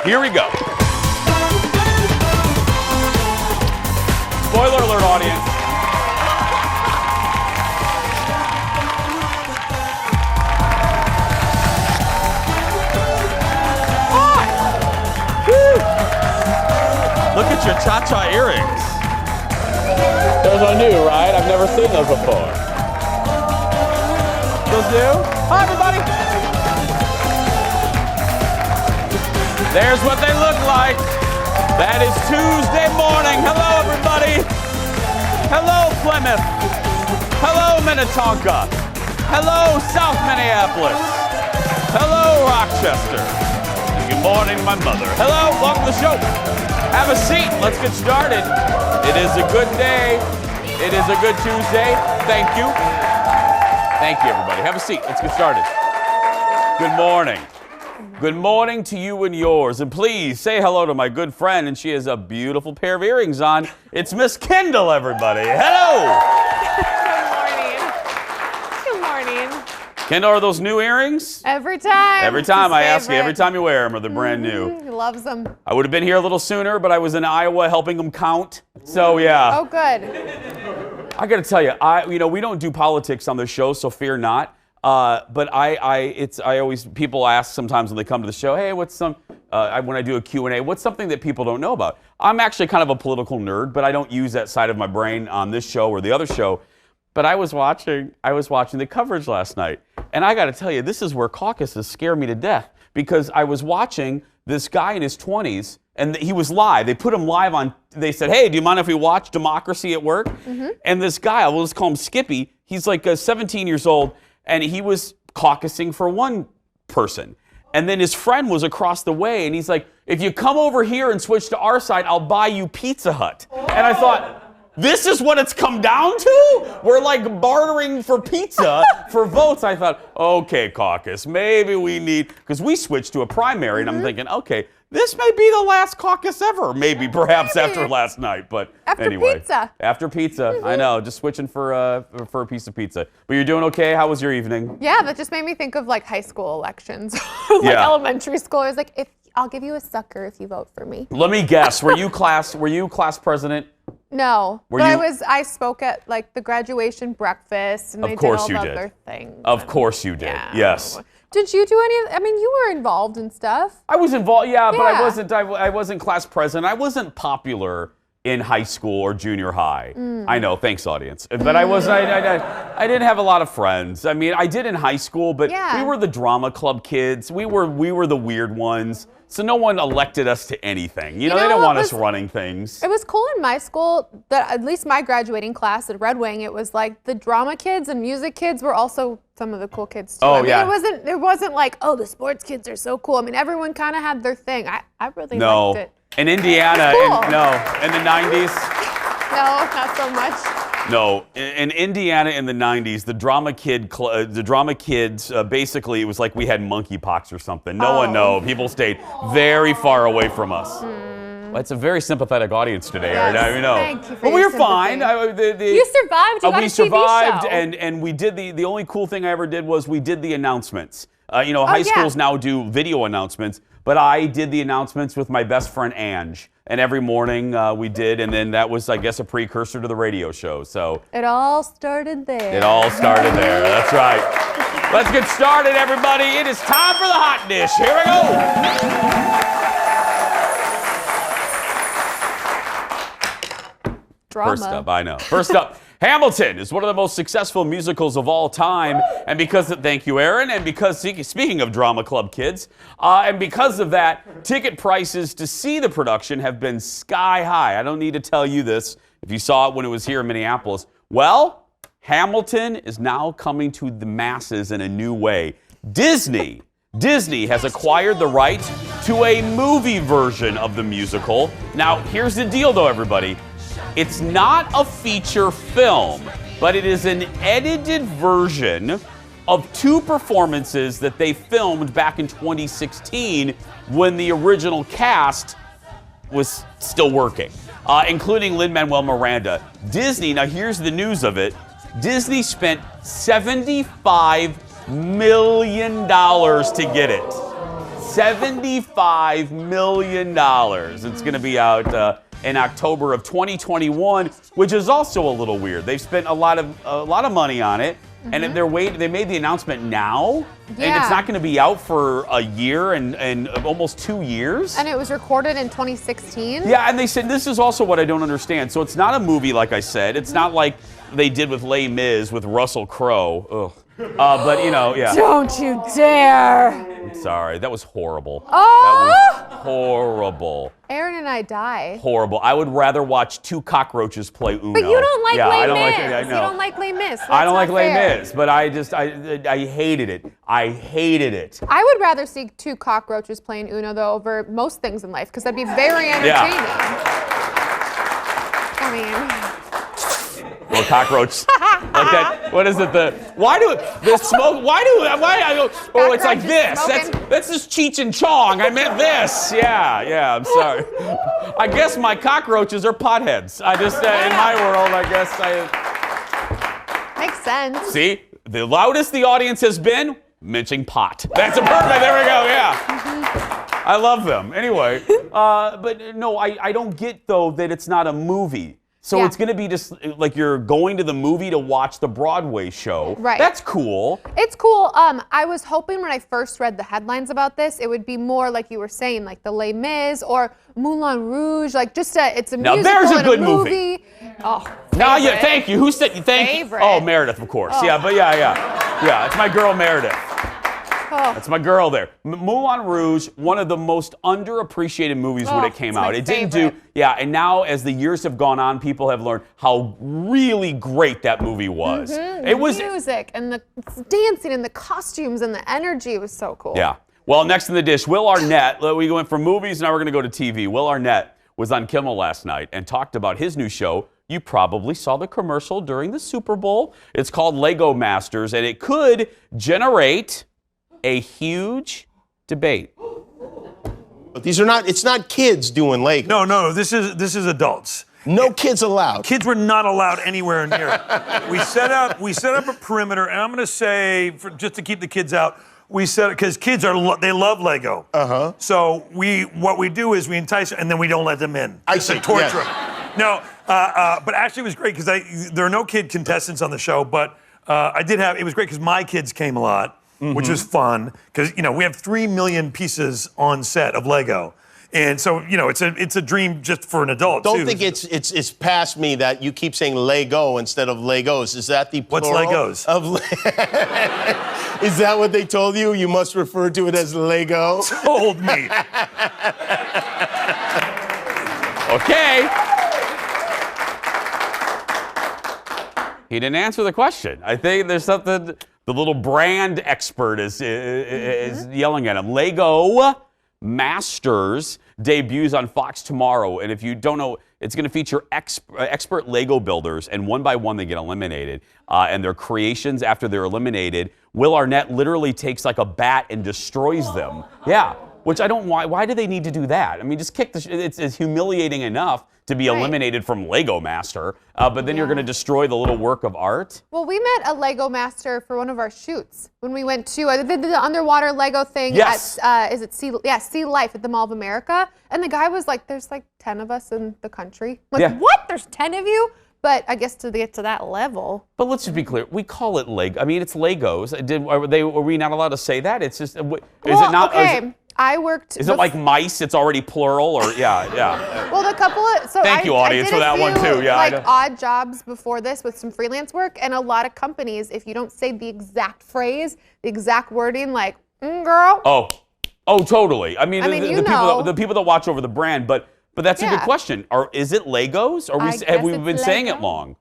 Here we go. Spoiler alert, audience. Look at your cha-cha earrings. Those are new, right? I've never seen those before. Those new? Hi, everybody. There's what they look like. That is Tuesday morning. Hello, everybody. Hello, Plymouth. Hello, Minnetonka. Hello, South Minneapolis. Hello, Rochester. And good morning, my mother. Hello, welcome to the show. Have a seat. Let's get started. It is a good day. It is a good Tuesday. Thank you. Thank you, everybody. Have a seat. Let's get started. Good morning. Good morning to you and yours. And please say hello to my good friend. And she has a beautiful pair of earrings on. It's Miss Kendall, everybody. Hello. Good morning. Kendall, are those new earrings? Every time. Every time I ask you, every time you wear them, or they're brand new. He loves them. I would have been here a little sooner, but I was in Iowa helping them count. So yeah. Oh, good. I got to tell you, we don't do politics on this show, so fear not. But people ask sometimes when they come to the show, hey, when I do a Q&A, what's something that people don't know about? I'm actually kind of a political nerd, but I don't use that side of my brain on this show or the other show. But I was watching the coverage last night, and I got to tell you, this is where caucuses scare me to death, because I was watching this guy in his 20s, and he was live. They put him live on. They said, hey, do you mind if we watch Democracy at Work? Mm-hmm. And this guy, we'll just call him Skippy, he's like 17 years old, and he was caucusing for one person. And then his friend was across the way, and he's like, if you come over here and switch to our side, I'll buy you Pizza Hut. And I thought, this is what it's come down to? We're like bartering for pizza for votes. I thought, okay, caucus, maybe we need, because we switched to a primary, and I'm thinking, okay, this may be the last caucus ever, perhaps after last night, but anyway. After pizza, I know, just switching for a piece of pizza. But you're doing okay? How was your evening? Yeah, that just made me think of like high school elections, elementary school. I was like, I'll give you a sucker if you vote for me. Let me guess, were you class president? No, I spoke at like the graduation breakfast, and they did all the other things. Of course you did, yes. Did you do any? I mean, you were involved in stuff. I was involved, but I wasn't class president. I wasn't popular in high school or junior high. I know, thanks audience. But I didn't have a lot of friends. I mean, I did in high school, but we were the drama club kids. We were the weird ones. So no one elected us to anything. They didn't want us running things. It was cool in my school that at least my graduating class at Red Wing, it was like the drama kids and music kids were also some of the cool kids too. It wasn't like, oh, the sports kids are so cool. I mean, everyone kind of had their thing. I really liked it. In Indiana, in the 90s. No, not so much. No, in Indiana in the 90s, the drama kids, basically it was like we had monkeypox or something. No one knows. People stayed very far away from us. Well, it's a very sympathetic audience today. Yes. Right? I know. Thank you for but we your were fine. You survived. You got we a survived, TV show. and we did the only cool thing I ever did was we did the announcements. High schools now do video announcements, but I did the announcements with my best friend Ange. And every morning we did, and then that was, I guess, a precursor to the radio show. So it all started there. It all started there. That's right. Let's get started, everybody. It is time for the hot dish. Here we go. Drama. First up, I know. First up, Hamilton is one of the most successful musicals of all time, and thank you, Aaron, and because, speaking of drama club kids, and because of that, ticket prices to see the production have been sky high. I don't need to tell you this if you saw it when it was here in Minneapolis. Well, Hamilton is now coming to the masses in a new way. Disney has acquired the rights to a movie version of the musical. Now, here's the deal, though, everybody. It's not a feature film, but it is an edited version of two performances that they filmed back in 2016 when the original cast was still working, including Lin-Manuel Miranda. Disney, now here's the news of it, Disney spent $75 million to get it. $75 million. It's going to be out in October of 2021, which is also a little weird. They've spent a lot of money on it, and they made the announcement now, and it's not going to be out for a year and almost 2 years. And it was recorded in 2016. Yeah, and they said this is also what I don't understand. So it's not a movie, like I said. It's not like they did with Les Mis with Russell Crowe. Ugh. But you know, yeah. Don't you dare! I'm sorry, that was horrible. Oh! That was horrible. Aaron and I die. Horrible. I would rather watch two cockroaches play Uno. But you don't like Les Mis. I know. You don't like Les Mis. I don't like Les Mis, but I hated it. I hated it. I would rather see two cockroaches playing Uno though over most things in life because that'd be very entertaining. I mean. Or cockroach, like that. What is it? Why I go? Oh, it's like this. That's just Cheech and Chong. I meant this. Yeah. I'm sorry. I guess my cockroaches are potheads. I just in my world, I guess makes sense. See, the loudest the audience has been mentioning pot. That's a perfect. There we go. Yeah. I love them. Anyway, but no, I don't get though that it's not a movie. So it's going to be just like you're going to the movie to watch the Broadway show. Right. That's cool. It's cool. I was hoping when I first read the headlines about this, it would be more like you were saying, like the Les Mis or Moulin Rouge, like just it's a musical. Now there's a good movie. Oh. Now, yeah, thank you. Who said thank you? Oh, Meredith, of course. Oh. Yeah, but yeah, it's my girl Meredith. Oh. That's my girl there. Moulin Rouge, one of the most underappreciated movies when it came out. It didn't do, and now as the years have gone on, people have learned how really great that movie was. It was music and the dancing and the costumes and the energy was so cool. Yeah. Well, next in the dish, Will Arnett. We went from movies, now we're going to go to TV. Will Arnett was on Kimmel last night and talked about his new show. You probably saw the commercial during the Super Bowl. It's called Lego Masters, and it could generate a huge debate. But these are not, it's not kids doing Lego. No, this is adults. No kids allowed. Kids were not allowed anywhere near it. We set up a perimeter, and I'm going to say, just to keep the kids out, we set it because kids they love Lego. So what we do is we entice them, and then we don't let them in. I see. Torture them. No, but actually it was great because there are no kid contestants on the show, but it was great because my kids came a lot. Which was fun because we have 3 million pieces on set of Lego, and so it's a dream just for an adult. Don't think it's past me that you keep saying Lego instead of Legos. Is that the plural? What's Legos? Is that what they told you? You must refer to it as Lego. Told me. Okay. He didn't answer the question. I think there's something. The little brand expert is yelling at him. Lego Masters debuts on Fox tomorrow. And if you don't know, it's going to feature expert Lego builders. And one by one, they get eliminated. And their creations, after they're eliminated, Will Arnett literally takes like a bat and destroys them. Yeah. Which I don't, why do they need to do that? I mean, just kick it's humiliating enough to be eliminated from Lego Master, but then you're going to destroy the little work of art? Well, we met a Lego Master for one of our shoots when we went to, I did the underwater Lego thing at, Sea Life at the Mall of America, and the guy was like, there's like 10 of us in the country. Like, what? There's 10 of you? But I guess to get to that level. But let's just be clear. We call it Lego. I mean, it's Legos. Were we not allowed to say that? It's just, is it not? Okay. I worked. Is it like mice? It's already plural, or yeah. Well, the couple of Thank you, audience, for that one too. Yeah, like odd jobs before this with some freelance work, and a lot of companies, if you don't say the exact phrase, the exact wording, like girl. Oh, totally. I mean the people that watch over the brand, but that's a good question. Is it Legos? Or have we been saying it wrong?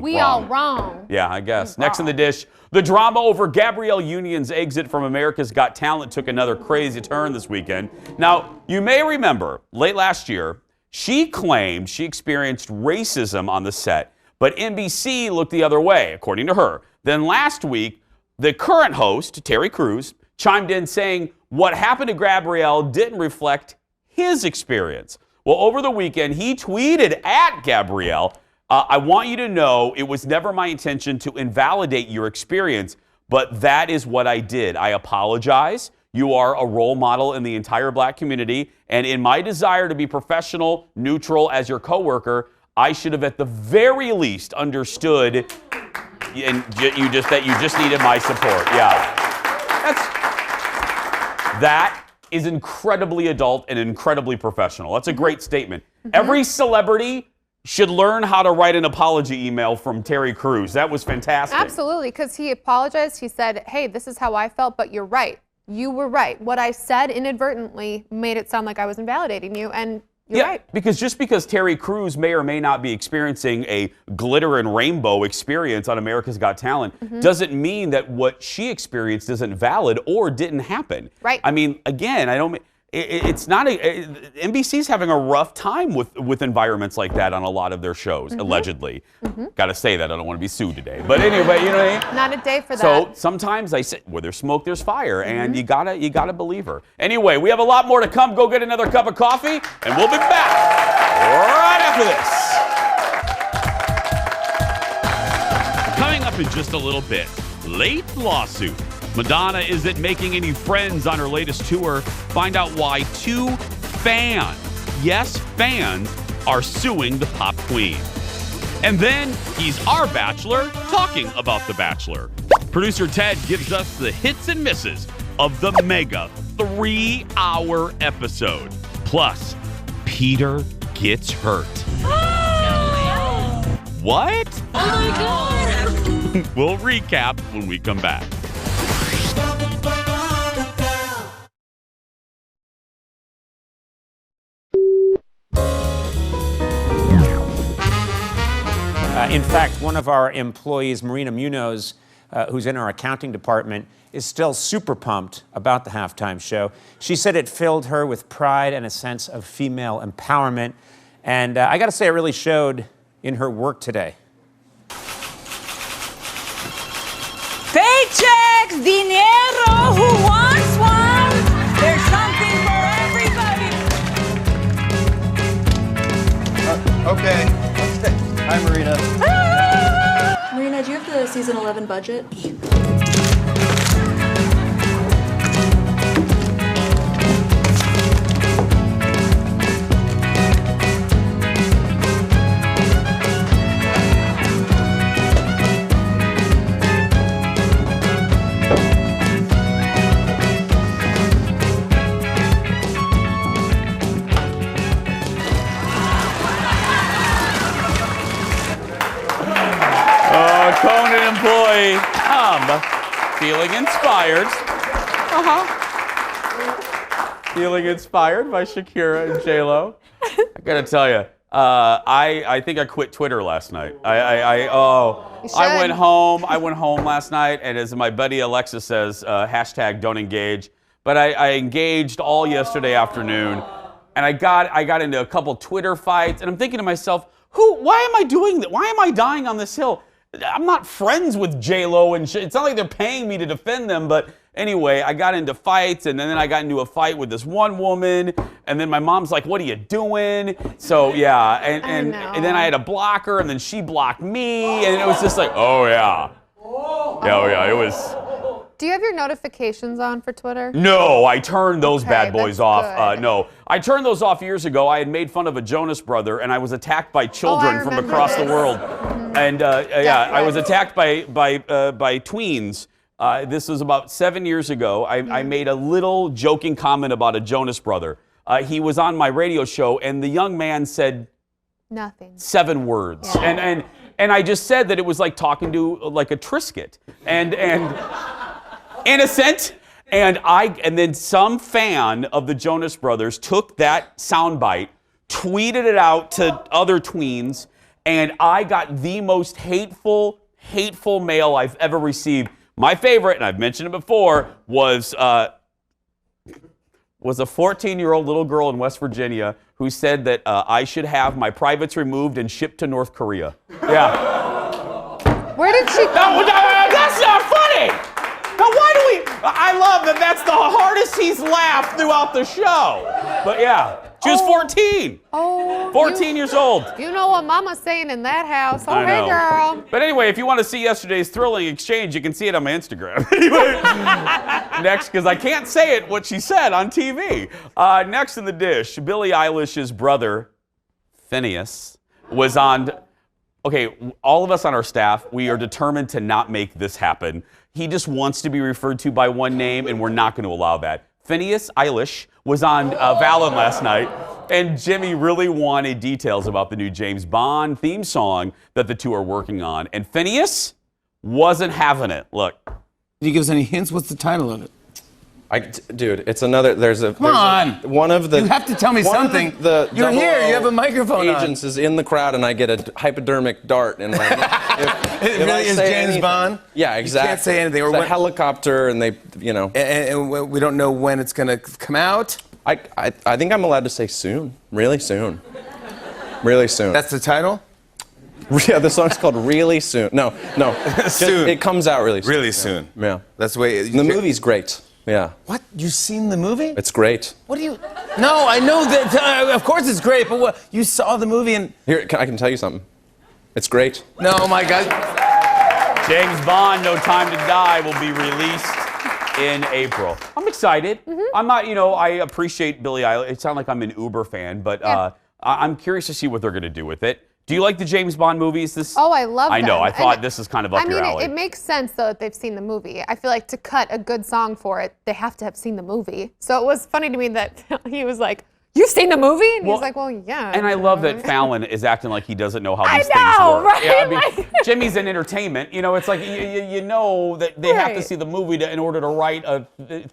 We all wrong. Yeah, I guess. Next in the dish, the drama over Gabrielle Union's exit from America's Got Talent took another crazy turn this weekend. Now, you may remember, late last year, she claimed she experienced racism on the set, but NBC looked the other way, according to her. Then last week, the current host, Terry Crews, chimed in saying what happened to Gabrielle didn't reflect his experience. Well, over the weekend, he tweeted at Gabrielle, I want you to know it was never my intention to invalidate your experience, but that is what I did. I apologize. You are a role model in the entire black community. And in my desire to be professional, neutral as your coworker, I should have at the very least understood that you just needed my support. Yeah. That is incredibly adult and incredibly professional. That's a great statement. Every celebrity should learn how to write an apology email from Terry Crews. That was fantastic. Absolutely, because he apologized. He said, hey, this is how I felt, but you're right. You were right. What I said inadvertently made it sound like I was invalidating you, and you're right. Because just because Terry Crews may or may not be experiencing a glitter and rainbow experience on America's Got Talent doesn't mean that what she experienced isn't valid or didn't happen. Right. I mean, again, it's not NBC's having a rough time with environments like that on a lot of their shows, allegedly. Got to say that. I don't want to be sued today. But anyway, you know what I mean? Not a day for that. So sometimes I say, where there's smoke, there's fire, and you gotta believe her. Anyway, we have a lot more to come. Go get another cup of coffee, and we'll be back right after this. Coming up in just a little bit, late lawsuit. Madonna isn't making any friends on her latest tour. Find out why 2 fans, yes, fans, are suing the pop queen. And then he's our Bachelor talking about The Bachelor. Producer Ted gives us the hits and misses of the mega 3-hour episode. Plus, Peter gets hurt. What? Oh my God! We'll recap when we come back. In fact, one of our employees, Marina Munoz, who's in our accounting department, is still super pumped about the halftime show. She said it filled her with pride and a sense of female empowerment. And I got to say, it really showed in her work today. Paychecks, dinero, who wants one? There's something for everybody. Okay. Hi, Marina. Marina, do you have the season 11 budget? Conan employee, feeling inspired. Feeling inspired by Shakira and J-Lo. I gotta tell you, I think I quit Twitter last night. I went home last night, and as my buddy Alexa says, hashtag don't engage. But I engaged all yesterday afternoon, and I got into a couple Twitter fights, and I'm thinking to myself, why am I doing that? Why am I dying on this hill? I'm not friends with J-Lo and shit. It's not like they're paying me to defend them, but anyway, I got into fights, and then I got into a fight with this one woman, and then my mom's like, what are you doing? So yeah, and then I had to block her, and then she blocked me, and it was just like, oh yeah, it was. Do you have your notifications on for Twitter? No, I turned those bad boys off. Good. No, I turned those off years ago. I had made fun of a Jonas brother, and I was attacked by children from across the world. And I was attacked by tweens. This was about 7 years ago. I made a little joking comment about a Jonas brother. He was on my radio show, and the young man said nothing. 7 words, and I just said that it was like talking to like a Triscuit, and innocent. And then some fan of the Jonas Brothers took that soundbite, tweeted it out to other tweens, and I got the most hateful mail I've ever received. My favorite, and I've mentioned it before, was a 14-year-old little girl in West Virginia who said that I should have my privates removed and shipped to North Korea. Yeah. Where did she? No, that's not funny. Now, why do we? I love that. That's the hardest he's laughed throughout the show. But yeah. She was 14. Oh. 14 years old. You know what Mama's saying in that house. Oh, I hey, know. girl. But anyway, if you want to see yesterday's thrilling exchange, you can see it on my Instagram. Anyway, next, because I can't say it what she said on TV. Next in the dish, Billie Eilish's brother, Phineas, was on. Okay, all of us on our staff, we are determined to not make this happen. He just wants to be referred to by one name, and we're not going to allow that. Phineas Eilish was on Fallon last night, and Jimmy really wanted details about the new James Bond theme song that the two are working on. And Phineas wasn't having it. Look. Did you give us any hints? What's the title of it? Dude, it's another. Come on. One of the. You have to tell me something. You're here. You have a microphone agents is in the crowd, and I get a hypodermic dart, and like, it really is James Bond. Yeah, exactly. You can't say anything. It's a helicopter, and they, you know. And we don't know when it's gonna come out. I think I'm allowed to say soon. Really soon. Really soon. That's the title. Yeah, the song's called Really Soon. No. Soon. It comes out really soon. Really soon. Yeah. That's the way. The movie's great. Yeah. What? You've seen the movie? It's great. What do you? No, I know that. Of course, it's great. But what? You saw the movie and Here, I can tell you something. It's great. No, my God. James Bond, No Time to Die will be released in April. I'm excited. I'm not, I appreciate Billie Eilish. It sounds like I'm an Uber fan, but I'm curious to see what they're going to do with it. Do you like the James Bond movies? Oh, I love them. I know. I thought this is kind of up your alley. It makes sense, though, that they've seen the movie. I feel like to cut a good song for it, they have to have seen the movie. So it was funny to me that he was like, "You've seen the movie?" And he's like, "Well, yeah." And I love that Fallon is acting like he doesn't know how these things work. Right? Yeah, I mean, Jimmy's in entertainment. It's like you know that they have to see the movie in order to write a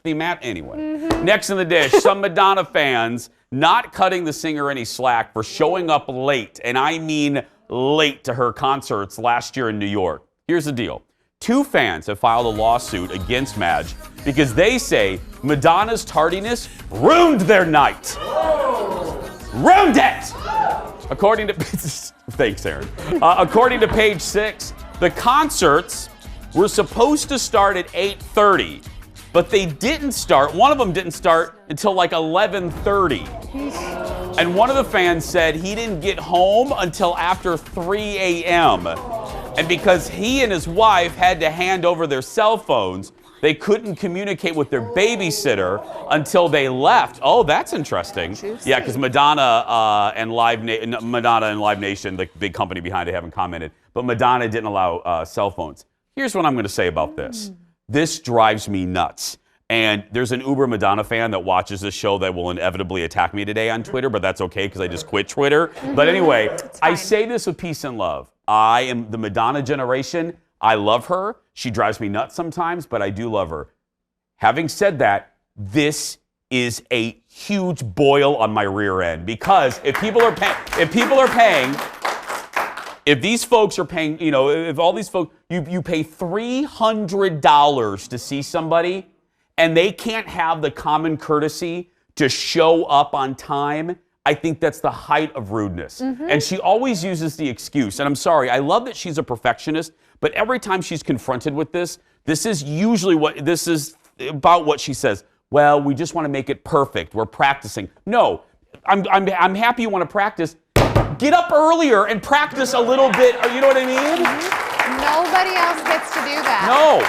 theme anyway. Next in the dish, some Madonna fans not cutting the singer any slack for showing up late, and I mean late, to her concerts last year in New York. Here's the deal. 2 fans have filed a lawsuit against Madge because they say Madonna's tardiness ruined their night. Ruined it! According to... Thanks, Aaron. According to Page 6, the concerts were supposed to start at 8:30, but they didn't start. One of them didn't start until like 11:30. And one of the fans said he didn't get home until after 3 a.m. And because he and his wife had to hand over their cell phones, they couldn't communicate with their babysitter until they left. Oh, that's interesting. Juicy. Yeah, because Madonna and Live Nation, the big company behind it, haven't commented. But Madonna didn't allow cell phones. Here's what I'm going to say about this. This drives me nuts. And there's an Uber Madonna fan that watches this show that will inevitably attack me today on Twitter, but that's okay because I just quit Twitter. But anyway, I say this with peace and love. I am the Madonna generation. I love her. She drives me nuts sometimes, but I do love her. Having said that, this is a huge boil on my rear end because if these folks are paying, if all these folks, you pay $300 to see somebody, and they can't have the common courtesy to show up on time, I think that's the height of rudeness. And she always uses the excuse. And I'm sorry, I love that she's a perfectionist, but every time she's confronted with this is usually this is about what she says. Well, we just want to make it perfect. We're practicing. No, I'm happy you want to practice. Get up earlier and practice a little bit. You know what I mean? Nobody else gets to do that. No.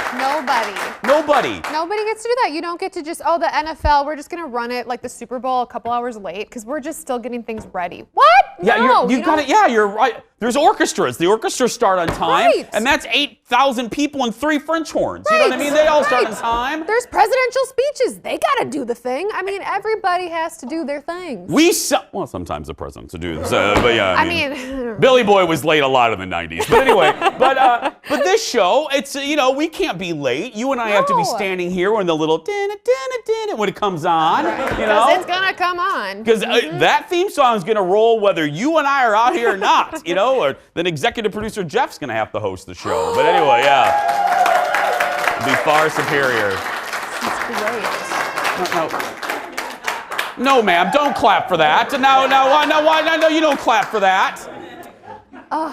Nobody gets to do that. You don't get to just, the NFL, we're just going to run it like the Super Bowl a couple hours late because we're just still getting things ready. What? Yeah, no, you got it. Yeah, you're right. There's orchestras. The orchestras start on time, and that's 8,000 people and 3 French horns. You know what I mean? They all start on time. There's presidential speeches. They got to do the thing. I mean, everybody has to do their thing. Well, sometimes the presidents do this, but yeah. I mean, Billy Boy was late a lot in the 90s. But anyway, but this show, it's, we can't be late. You and I have to be standing here when the little when it comes on, Because it's going to come on. Because that theme song is going to roll whether you and I are out here or not, or then executive producer Jeff's going to have to host the show. But anyway, yeah. It'll be far superior. That's great. No, ma'am, don't clap for that. No, you don't clap for that.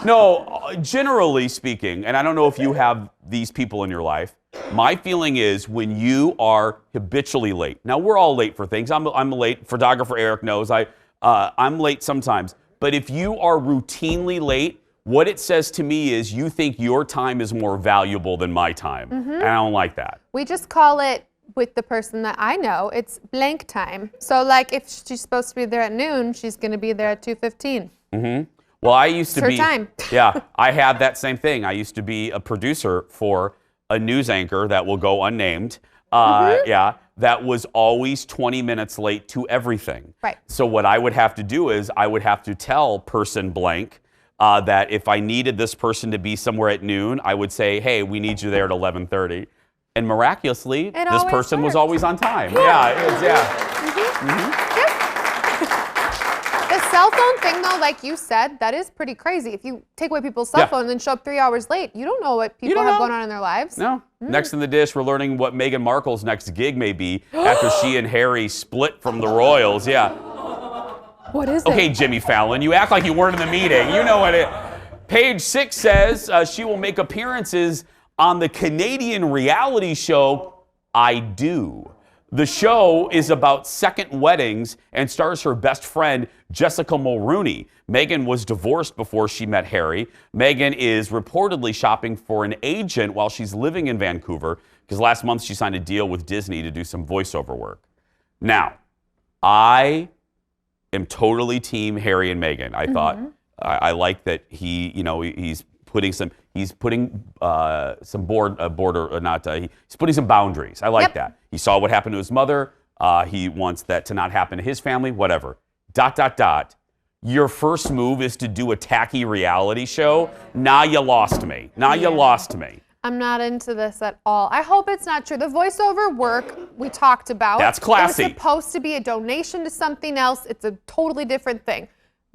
No, generally speaking, and I don't know if you have these people in your life, my feeling is when you are habitually late. Now, we're all late for things. I'm late. Photographer Eric knows. I'm late sometimes. But if you are routinely late, what it says to me is you think your time is more valuable than my time. And I don't like that. We just call it, with the person that I know, it's blank time. So like if she's supposed to be there at noon, she's going to be there at 2:15. Well, I used to It's her be. time. Yeah, I had that same thing. I used to be a producer for a news anchor that will go unnamed. Yeah, that was always 20 minutes late to everything. Right. So what I would have to do is I would have to tell person blank that if I needed this person to be somewhere at noon, I would say, hey, we need you there at 11:30. And miraculously, this always person was worked. always on time. Yeah, it is, yeah. The cell phone thing, though, like you said, that is pretty crazy. If you take away people's cell phone and then show up 3 hours late, you don't know what people have going on in their lives. No. Next in the dish, we're learning what Meghan Markle's next gig may be after she and Harry split from the royals. Yeah. What is it? Okay, Jimmy Fallon, you act like you weren't in the meeting. You know what it. Page 6 says she will make appearances on the Canadian reality show I Do. The show is about second weddings and stars her best friend, Jessica Mulrooney. Meghan was divorced before she met Harry. Meghan is reportedly shopping for an agent while she's living in Vancouver because last month she signed a deal with Disney to do some voiceover work. Now, I am totally team Harry and Meghan. I thought I like that he's putting some boundaries. I like that. He saw what happened to his mother. He wants that to not happen to his family, whatever. ... Your first move is to do a tacky reality show. Now you lost me. I'm not into this at all. I hope it's not true. The voiceover work we talked about. That's classy. It was supposed to be a donation to something else. It's a totally different thing.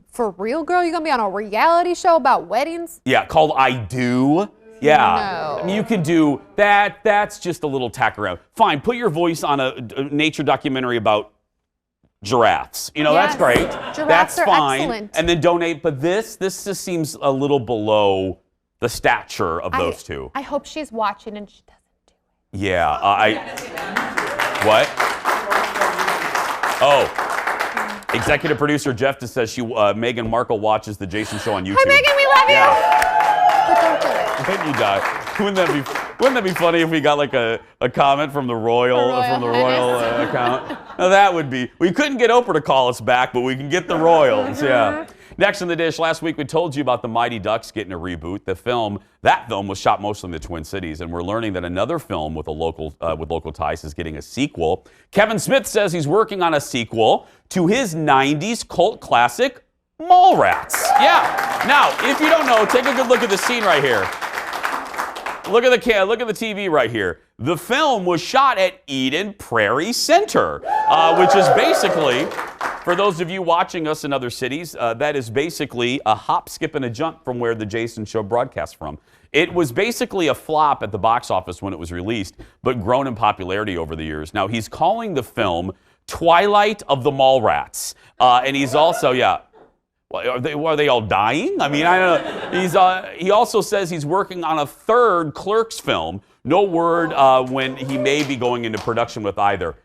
For real, girl, you're going to be on a reality show about weddings? Yeah, called I Do. Yeah. No. I mean, you can do that. That's just a little tack around. Fine, put your voice on a nature documentary about giraffes. That's great. Giraffes That's are fine. excellent. And then donate. But this just seems a little below the stature of those two. I hope she's watching and she doesn't do it. Yeah. What? Oh. Executive producer Jeff just says Meghan Markle watches the Jason Show on YouTube. Hi, Meghan, we love you. But don't do it. Thank you, Doc. Wouldn't that be funny if we got like a comment from the royal account? Now that would be. We couldn't get Oprah to call us back, but we can get the royals. Yeah. Next in the dish, last week we told you about the Mighty Ducks getting a reboot. That film was shot mostly in the Twin Cities, and we're learning that another film with local ties is getting a sequel. Kevin Smith says he's working on a sequel to his 90s cult classic, Mallrats. Yeah. Now, if you don't know, take a good look at the scene right here. Look at the TV right here. The film was shot at Eden Prairie Center, which is basically, for those of you watching us in other cities, that is basically a hop, skip, and a jump from where the Jason Show broadcasts from. It was basically a flop at the box office when it was released, but grown in popularity over the years. Now, he's calling the film Twilight of the Mallrats. And he's also, are they all dying? I mean, I don't know. He also says he's working on a third Clerks film. No word when he may be going into production with either.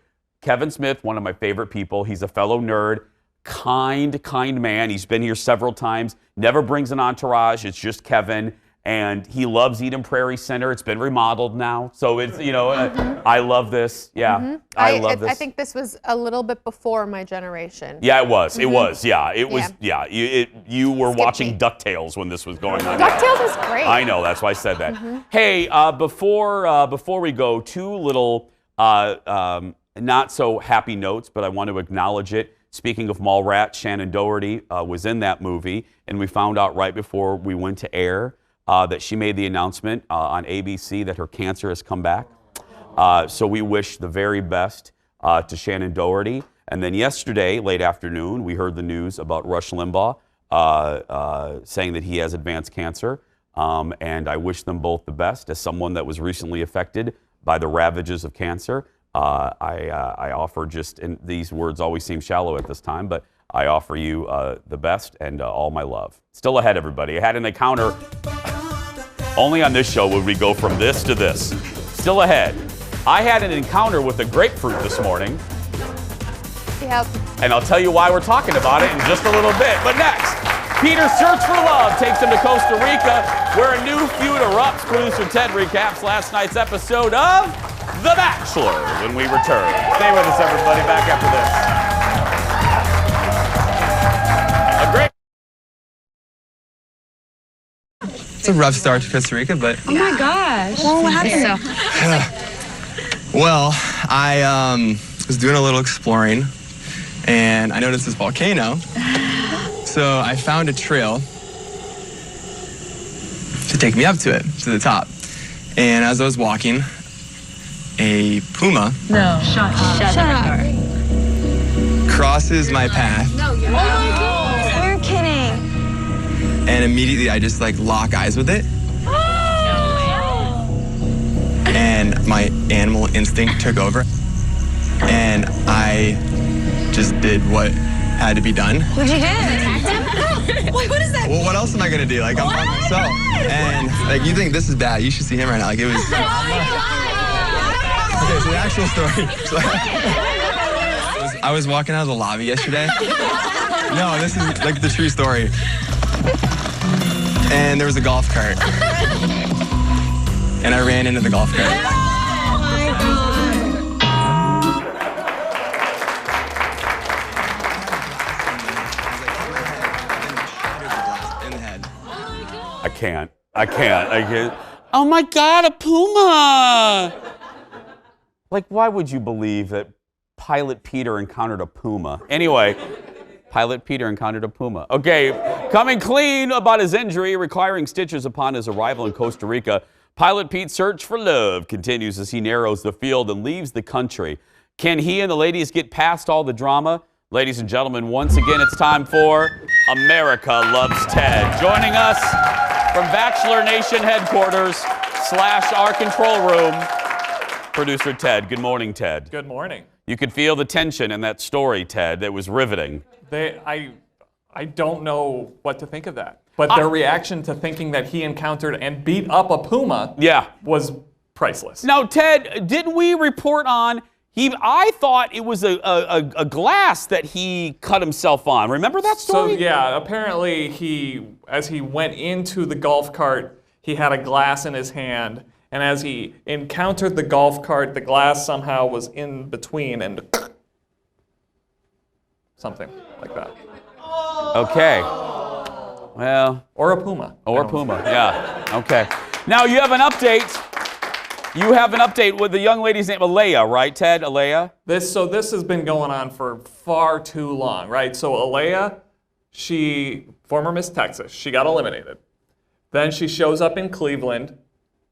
Kevin Smith, one of my favorite people. He's a fellow nerd, kind man. He's been here several times. Never brings an entourage. It's just Kevin. And he loves Eden Prairie Center. It's been remodeled now. So it's, I love this. Yeah, I love this. I think this was a little bit before my generation. Yeah, it was. It was. Yeah, it was. Yeah, you were watching DuckTales when this was going on. DuckTales was great. I know. That's why I said that. Hey, before we go, two little not so happy notes, but I want to acknowledge it. Speaking of Mallrats, Shannon Doherty was in that movie, and we found out right before we went to air that she made the announcement on ABC that her cancer has come back. So we wish the very best to Shannon Doherty. And then yesterday, late afternoon, we heard the news about Rush Limbaugh saying that he has advanced cancer. And I wish them both the best. As someone that was recently affected by the ravages of cancer, I offer and these words always seem shallow at this time, but I offer you the best and all my love. Still ahead, everybody. I had an encounter. Only on this show would we go from this to this. Still ahead. I had an encounter with a grapefruit this morning. Yep. And I'll tell you why we're talking about it in just a little bit. But next, Peter's search for love takes him to Costa Rica, where a new feud erupts. Producer Ted recaps last night's episode of The Bachelor when we return. Stay with us, everybody. Back after this. A great. It's a rough start to Costa Rica, but... Oh my gosh. Well, what happened? Well, I was doing a little exploring, and I noticed this volcano. So I found a trail to take me up to it, to the top. And as I was walking, a puma Shut up. crosses my path. No, you're not. Oh my God. You're kidding. And immediately I just like lock eyes with it. And my animal instinct took over. And I just did what had to be done. What'd you do? Wait, what is that? Well, what else am I gonna do? Like, I'm by myself. And like, you think this is bad? You should see him right now. Like, it was. Okay, so the actual story. I was walking out of the lobby yesterday. No, this is like the true story. And there was a golf cart. And I ran into the golf cart. Oh my God. In the head. I can't. Oh my God, a puma! Like, why would you believe that Pilot Peter encountered a puma? Anyway, Pilot Peter encountered a puma. Okay, coming clean about his injury, requiring stitches upon his arrival in Costa Rica, Pilot Pete's search for love continues as he narrows the field and leaves the country. Can he and the ladies get past all the drama? Ladies and gentlemen, once again, it's time for America Loves Ted. Joining us from Bachelor Nation headquarters / our control room, producer Ted. Good morning, Ted. Good morning. You could feel the tension in that story, Ted. That was riveting. I don't know what to think of that. But their reaction to thinking that he encountered and beat up a puma was priceless. Now, Ted, didn't we report on I thought it was a glass that he cut himself on. Remember that story? So yeah, apparently as he went into the golf cart, he had a glass in his hand, and as he encountered the golf cart, the glass somehow was in between and something like that. Okay. Well. Or a puma. Or a puma, yeah. Okay. Now you have an update. You have an update with the young lady's name, Alea, right, Ted? Alea? This has been going on for far too long, right? So Alea, former Miss Texas, she got eliminated. Then she shows up in Cleveland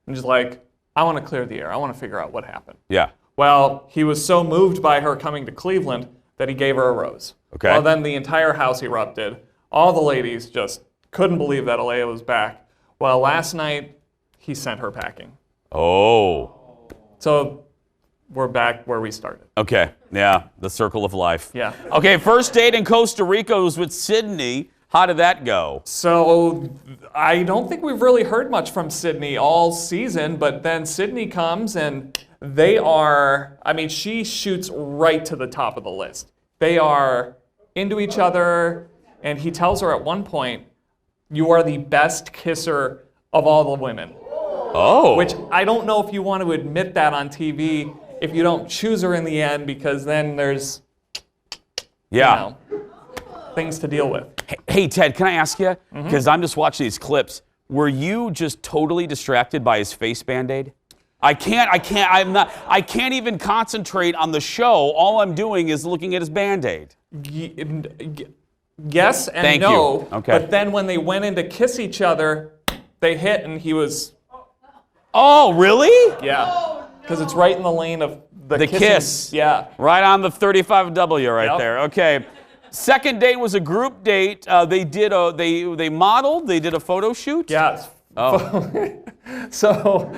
and she's like, I want to clear the air. I want to figure out what happened. Yeah. Well, he was so moved by her coming to Cleveland that he gave her a rose. Okay. Well, then the entire house erupted. All the ladies just couldn't believe that Alea was back. Well, last night, he sent her packing. Oh. So we're back where we started. Okay. Yeah. The circle of life. Yeah. Okay. First date in Costa Rica was with Sydney. How did that go? So I don't think we've really heard much from Sydney all season, but then Sydney comes and she shoots right to the top of the list. They are into each other, and he tells her at one point, you are the best kisser of all the women. Oh. Which I don't know if you want to admit that on TV if you don't choose her in the end, because then there's things to deal with. Hey, Ted, can I ask you? Because I'm just watching these clips. Were you just totally distracted by his face Band-Aid? I can't even concentrate on the show. All I'm doing is looking at his Band-Aid. Yes and Thank no. you. Okay. But then when they went in to kiss each other, they hit and he was... Oh, really? Yeah. Because it's right in the lane of the kiss. Yeah. Right on the 35W right there. Okay. Second date was a group date. They modeled. They did a photo shoot. Yeah. Oh. So,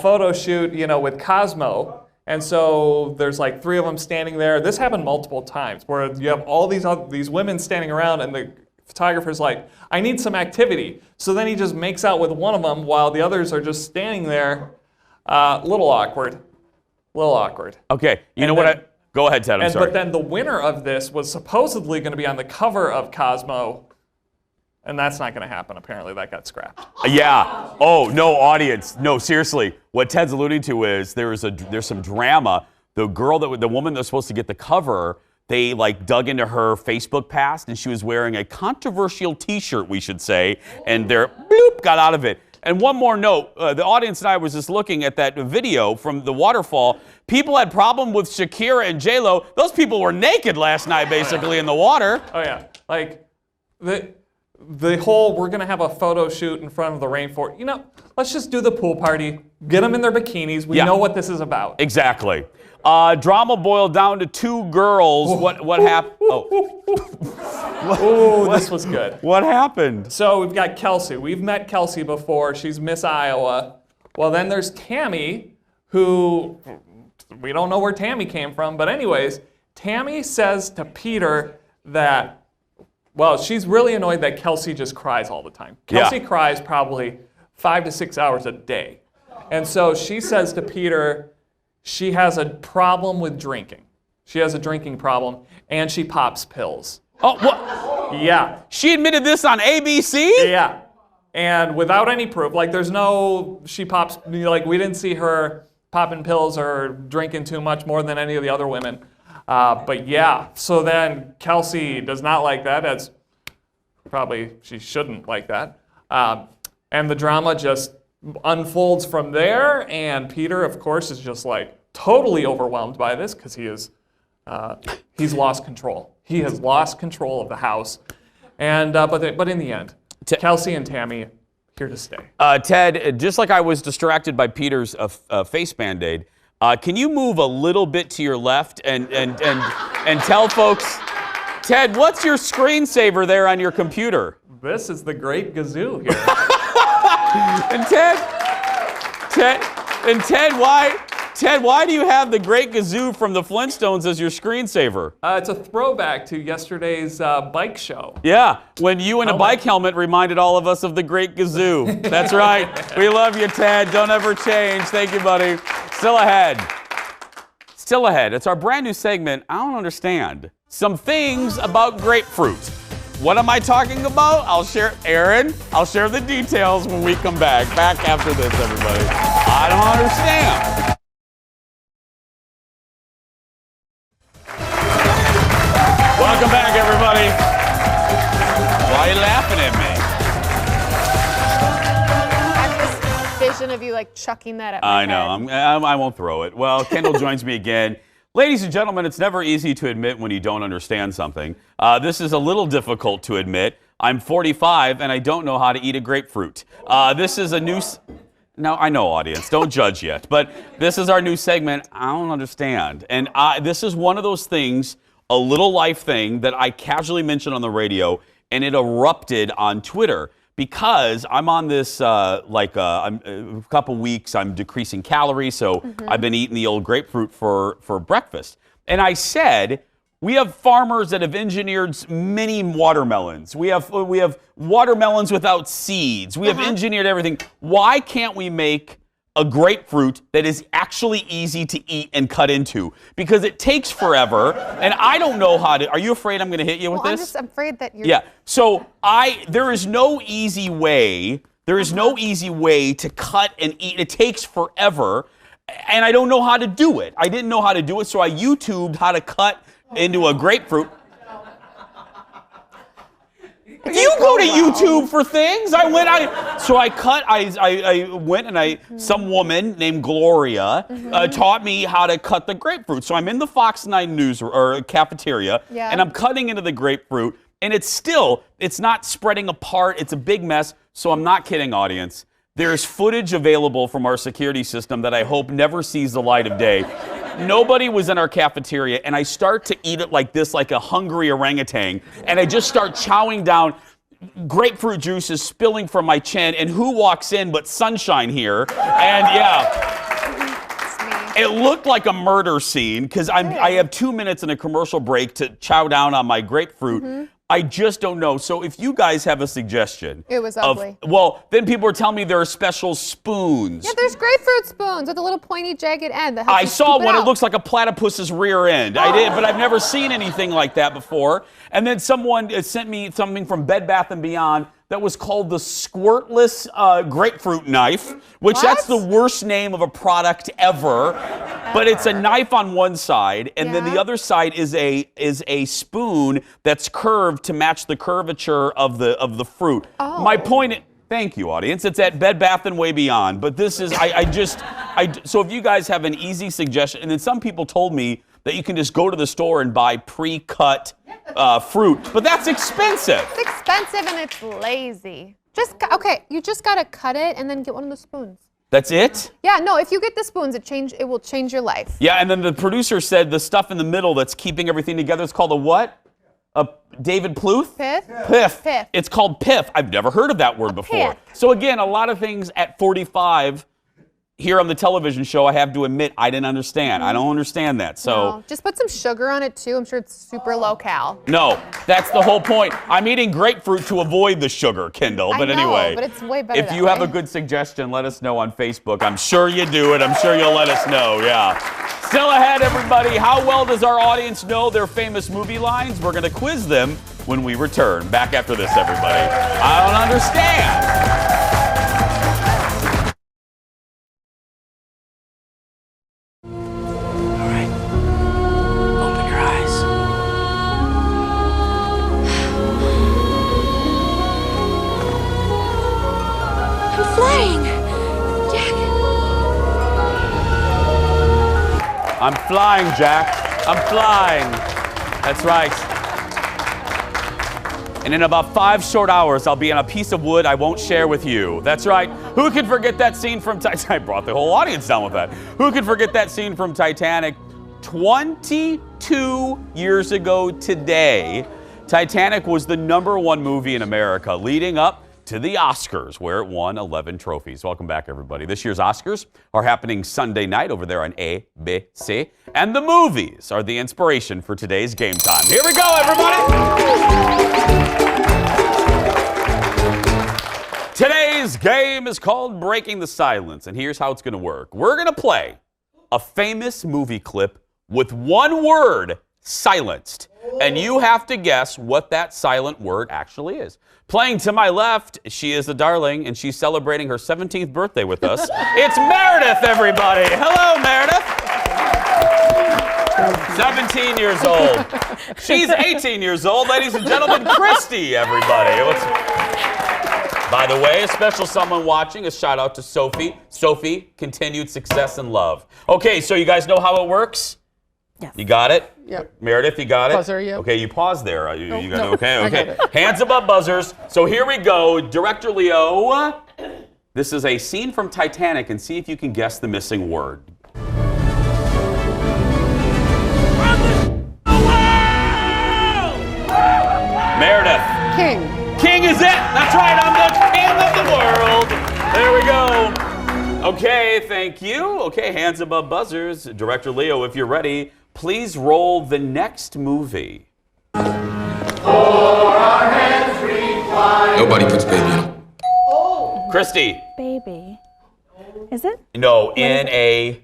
photo shoot, with Cosmo. And so there's like 3 of them standing there. This happened multiple times where you have all these women standing around and the photographer's like, I need some activity. So then he just makes out with one of them while the others are just standing there. Little awkward. Okay. You know what Go ahead, Ted. I'm sorry. But then the winner of this was supposedly going to be on the cover of Cosmo, and that's not going to happen. Apparently, that got scrapped. Yeah. Oh no, audience. No, seriously. What Ted's alluding to is there's some drama. The woman that's supposed to get the cover, they like dug into her Facebook past, and she was wearing a controversial T-shirt, we should say, and they're got out of it. And one more note, the audience and I was just looking at that video from the waterfall. People had problem with Shakira and J-Lo. Those people were naked last night, basically, in the water. Oh, yeah. Like, the whole, we're going to have a photo shoot in front of the rainforest. You know, let's just do the pool party. Get them in their bikinis. We know what this is about. Exactly. Drama boiled down to two girls. What happened? Oh, this was good. What happened? So we've got Kelsey. We've met Kelsey before. She's Miss Iowa. Well, then there's Tammy, who we don't know where Tammy came from. But anyways, Tammy says to Peter that, well, she's really annoyed that Kelsey just cries all the time. Kelsey cries probably 5 to 6 hours a day. And so she says to Peter, she has a problem with drinking. She has a drinking problem, and she pops pills. Oh, what? Yeah. She admitted this on ABC? Yeah. And without any proof. Like, there's no, she pops, like, we didn't see her popping pills or drinking too much more than any of the other women. But yeah, so then Kelsey does not like that, as probably she shouldn't like that. And the drama just unfolds from there, and Peter, of course, is just like totally overwhelmed by this because he's lost control. He has lost control of the house, and but in the end, Kelsey and Tammy here to stay. Ted, just like I was distracted by Peter's face Band-Aid, can you move a little bit to your left and tell folks, Ted, what's your screensaver there on your computer? This is the Great Gazoo here. And Ted, why do you have the Great Gazoo from the Flintstones as your screensaver? It's a throwback to yesterday's bike show. Yeah, when you in a bike helmet reminded all of us of the Great Gazoo. That's right. We love you, Ted. Don't ever change. Thank you, buddy. Still ahead. Still ahead. It's our brand new segment, I Don't Understand. Some things about grapefruit. What am I talking about? I'll share the details when we come back. Back after this, everybody. I don't understand. Welcome back, everybody. Why are you laughing at me? I have this vision of you like chucking that at I my know. head. I won't throw it. Well, Kendall joins me again. Ladies and gentlemen, it's never easy to admit when you don't understand something. This is a little difficult to admit. I'm 45 and I don't know how to eat a grapefruit. This is a new... Now, I know, audience, don't judge yet, but this is our new segment, I Don't Understand. And this is one of those things, a little life thing that I casually mentioned on the radio, and it erupted on Twitter. Because I'm on this, I'm a couple weeks, I'm decreasing calories, so I've been eating the old grapefruit for breakfast. And I said, we have farmers that have engineered mini watermelons. We have watermelons without seeds. We have engineered everything. Why can't we make a grapefruit that is actually easy to eat and cut into? Because it takes forever, and I don't know how to. Are you afraid I'm going to hit you with this? I'm afraid that you're. Yeah. So there is no easy way. There is no easy way to cut and eat. It takes forever, and I don't know how to do it. I didn't know how to do it, so I YouTubed how to cut into a grapefruit. You go to YouTube for things. I went and some woman named Gloria taught me how to cut the grapefruit. So I'm in the Fox 9 news or cafeteria, and I'm cutting into the grapefruit, and it's not spreading apart. It's a big mess. So I'm not kidding, audience. There's footage available from our security system that I hope never sees the light of day. Nobody was in our cafeteria, and I start to eat it like this, like a hungry orangutan, and I just start chowing down. Grapefruit juice is spilling from my chin, and who walks in but Sunshine here? And yeah, it looked like a murder scene because I have 2 minutes in a commercial break to chow down on my grapefruit. I just don't know. So if you guys have a suggestion. It was ugly. Well, then people are telling me there are special spoons. Yeah, there's grapefruit spoons with a little pointy, jagged end. That helps I you saw scoop one. It out. looks like a platypus's rear end. I did, but I've never seen anything like that before. And then someone sent me something from Bed Bath & Beyond that was called the squirtless grapefruit knife, which that's the worst name of a product ever. But it's a knife on one side, and then the other side is a spoon that's curved to match the curvature of the fruit. Oh. My point. Thank you, audience. It's at Bed Bath & Way Beyond. But this is so if you guys have an easy suggestion, and then some people told me that you can just go to the store and buy pre-cut fruit, but that's expensive. It's expensive and it's lazy. You just gotta cut it and then get one of the spoons. That's it? Yeah, no, if you get the spoons, it will change your life. Yeah, and then the producer said the stuff in the middle that's keeping everything together is called a what? A David Plouffe? Piff? Piff. Piff. It's called piff. I've never heard of that word before. piff. So again, a lot of things at 45 here on the television show, I have to admit, I didn't understand. I don't understand that. So No, just put some sugar on it too. I'm sure it's super low cal. no, that's the whole point. I'm eating grapefruit to avoid the sugar, Kendall. But I know, anyway, but it's way better if that you have way. a good suggestion, let us know on Facebook. I'm sure you do it. I'm sure you'll let us know. Yeah. Still ahead, everybody. How well does our audience know their famous movie lines? We're going to quiz them when we return. Back after this, everybody. I don't understand. I'm flying. I'm flying, Jack. I'm flying. That's right. And in about 5 short hours, I'll be on a piece of wood I won't share with you. That's right. Who can forget that scene from Titanic? I brought the whole audience down with that. Who can forget that scene from Titanic? 22 years ago today, Titanic was the #1 movie in America, leading up to the Oscars, where it won 11 trophies. Welcome back, everybody. This year's Oscars are happening Sunday night over there on ABC, and the movies are the inspiration for today's game time. Here we go, everybody! Today's game is called Breaking the Silence, and here's how it's going to work. We're going to play a famous movie clip with one word silenced, and you have to guess what that silent word actually is. Playing to my left, she is a darling, and she's celebrating her 17th birthday with us. It's Meredith, everybody. Hello, Meredith. 17 years old. She's 18 years old. Ladies and gentlemen, Christy, everybody. By the way, a special someone watching, a shout out to Sophie. Sophie, continued success and love. Okay, so you guys know how it works? Yes. You got it? Yep. Meredith, you got it? Buzzer, yep. Okay, you paused there. You got no, it? Okay, I okay. got it. Hands above buzzers. So here we go. Director Leo, this is a scene from Titanic, and see if you can guess the missing word. Meredith. King. King is it. That's right. I'm the king of the world. There we go. Okay, thank you. Okay, hands above buzzers. Director Leo, if you're ready, please roll the next movie. Nobody puts baby in them. Christy. Baby. Is it? No, in a...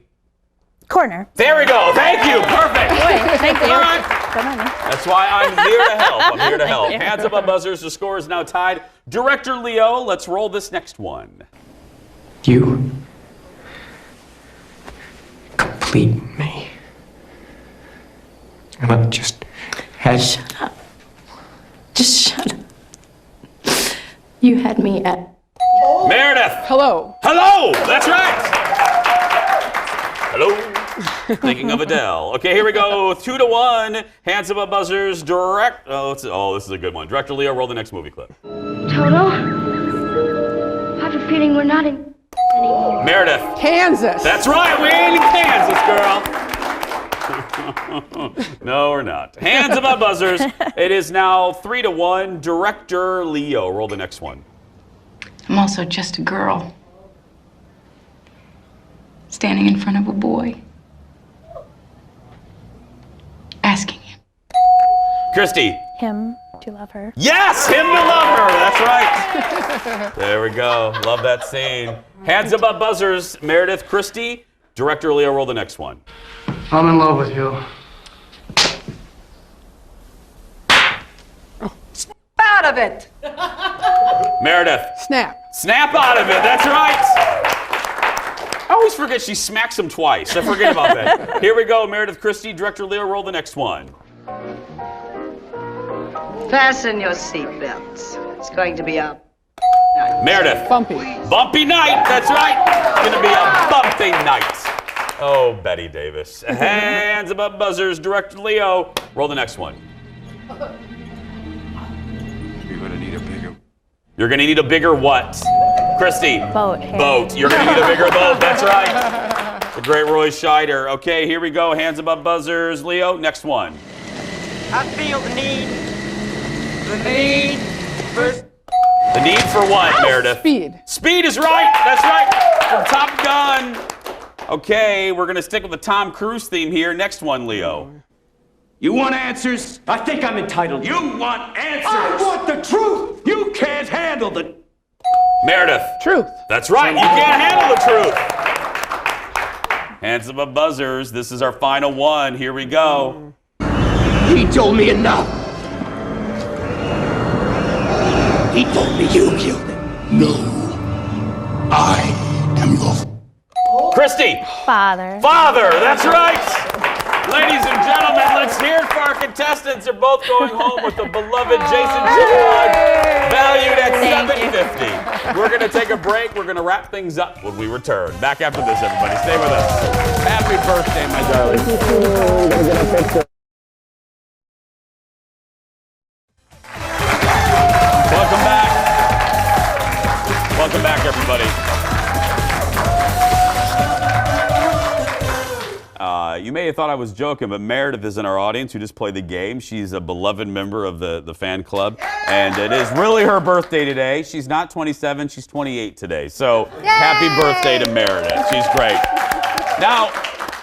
Corner. There we go. Thank you. Perfect. Thank you. All right. Good on you. That's why I'm here to help. I'm here to help. Thank you. Hands above buzzers. The score is now tied. Director Leo, let's roll this next one. You complete me. And I just had... Shut up. Just shut up. You had me at... Meredith. Hello. Hello. That's right. Hello. Thinking of Adele. Okay, here we go. 2-1. Hands above buzzers. Oh, this is a good one. Director Leo, roll the next movie clip. Toto, I have a feeling we're not in anymore. Meredith. Kansas. That's right. We ain't in Kansas, girl. No, we're not. Hands above buzzers. It is now 3-1. Director Leo, roll the next one. I'm also just a girl. Standing in front of a boy. Asking him. Christy. Him. To love her. Yes, him to love her. That's right. There we go. Love that scene. Hands above buzzers. Meredith, Christy. Director Leo, roll the next one. I'm in love with you. Out of it. Meredith. Snap. Snap out of it. That's right. I always forget she smacks him twice. I forget about that. Here we go. Meredith, Christy. Director Leo, roll the next one. Fasten your seatbelts. It's going to be a Meredith. Bumpy. Bumpy night. That's right. It's going to be a bumpy night. Oh, Betty Davis. Hands above buzzers. Director Leo. Roll the next one. You're gonna need a bigger. You're going to need a bigger what? Christy. Boat. Harry. Boat. You're going to need a bigger boat. That's right. The great Roy Scheider. Okay, here we go. Hands above buzzers. Leo, next one. I feel the need. The need for... The need for what, Meredith? Speed. Speed is right. That's right. From Top Gun. Okay, we're going to stick with the Tom Cruise theme here. Next one, Leo. You want answers? I think I'm entitled. You want answers? I want the truth. You can't handle the... Meredith. Truth. That's right. You can't handle the truth. Hands above buzzers. This is our final one. Here we go. He told me enough. He told me you killed him. No. I am your... Christy. Father. Father. That's right. Ladies and gentlemen, let's hear it for our contestants. They're both going home with the beloved Jason Chilwell, valued at $750. We're going to take a break. We're going to wrap things up when we return. Back after this, everybody. Stay with us. Happy birthday, my darling. Welcome back. Welcome back, everybody. You may have thought I was joking, but Meredith is in our audience who just played the game. She's a beloved member of the fan club, and it is really her birthday today. She's not 27, she's 28 today. So happy birthday to Meredith. She's great. Now,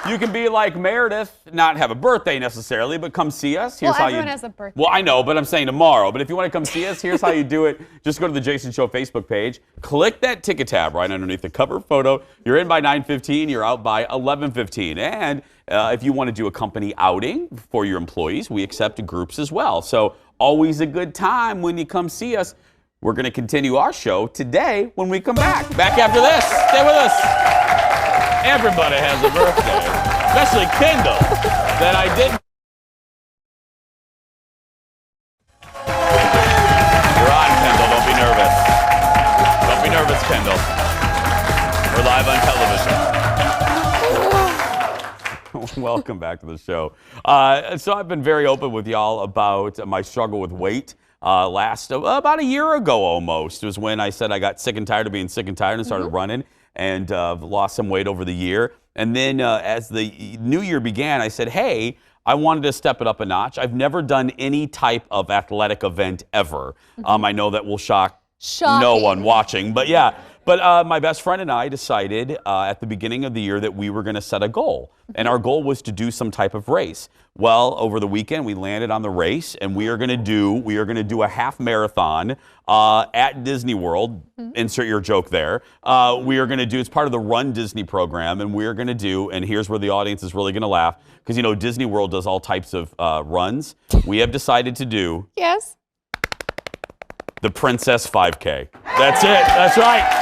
you can be like Meredith, not have a birthday necessarily, but come see us. Here's how everyone has a birthday. Well, I know, but I'm saying tomorrow. But if you want to come see us, here's how you do it. Just go to the Jason Show Facebook page. Click that ticket tab right underneath the cover photo. You're in by 9:15. You're out by 11:15. And if you want to do a company outing for your employees, we accept groups as well. So always a good time when you come see us. We're going to continue our show today when we come back. Back after this. Stay with us. Everybody has a birthday, especially Kendall, that I didn't. You're on, Kendall. Don't be nervous. Don't be nervous, Kendall. We're live on television. Welcome back to the show. So I've been very open with y'all about my struggle with weight. About a year ago almost was when I said I got sick and tired of being sick and tired and started running. And lost some weight over the year. And then as the new year began, I said, hey, I wanted to step it up a notch. I've never done any type of athletic event ever. I know that will shock no one watching, but yeah. But my best friend and I decided at the beginning of the year that we were going to set a goal. And our goal was to do some type of race. Well, over the weekend, we landed on the race, and we are going to do a half marathon at Disney World. Insert your joke there. We are going to do, it's part of the Run Disney program, and we are going to do, and here's where the audience is really going to laugh, because, you know, Disney World does all types of runs. We have decided to do the Princess 5K. That's it. That's right.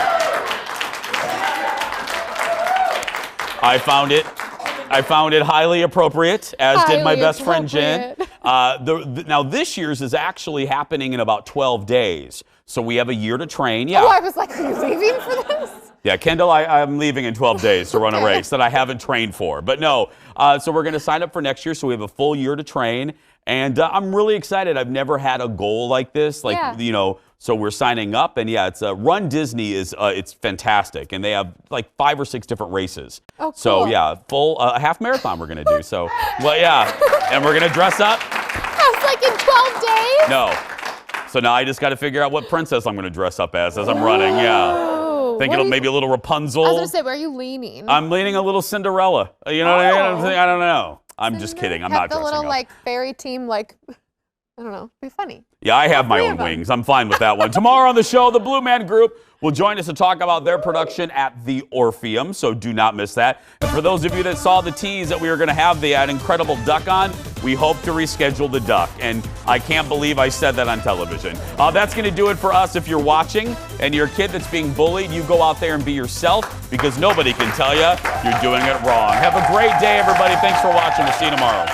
I found it highly appropriate, as did my best friend Jen. Now this year's is actually happening in about 12 days, so we have a year to train. Yeah. Oh, I was like, are you leaving for this? Yeah, Kendall, I'm leaving in 12 days to run a race that I haven't trained for. But no, so we're going to sign up for next year, so we have a full year to train. And I'm really excited. I've never had a goal like this, you know, so we're signing up. And yeah, it's Run Disney is it's fantastic. And they have like 5 or 6 different races. Oh, cool. So yeah, full half marathon we're going to do. So, well, yeah, and we're going to dress up. That's like in 12 days? No. So now I just got to figure out what princess I'm going to dress up as I'm running. Yeah. Thinking maybe a little Rapunzel. I was going to say, where are you leaning? I'm leaning a little Cinderella. You know what I mean? I don't know. I'm just kidding. I'm not dressing up. The little like fairy team like I don't know. It'd be funny. Yeah, I have my own wings. I'm fine with that one. Tomorrow on the show, the Blue Man Group will join us to talk about their production at the Orpheum, so do not miss that. And for those of you that saw the tease that we were going to have that incredible duck on, we hope to reschedule the duck. And I can't believe I said that on television. That's going to do it for us. If you're watching and you're a kid that's being bullied, you go out there and be yourself, because nobody can tell you you're doing it wrong. Have a great day, everybody. Thanks for watching. We'll see you tomorrow.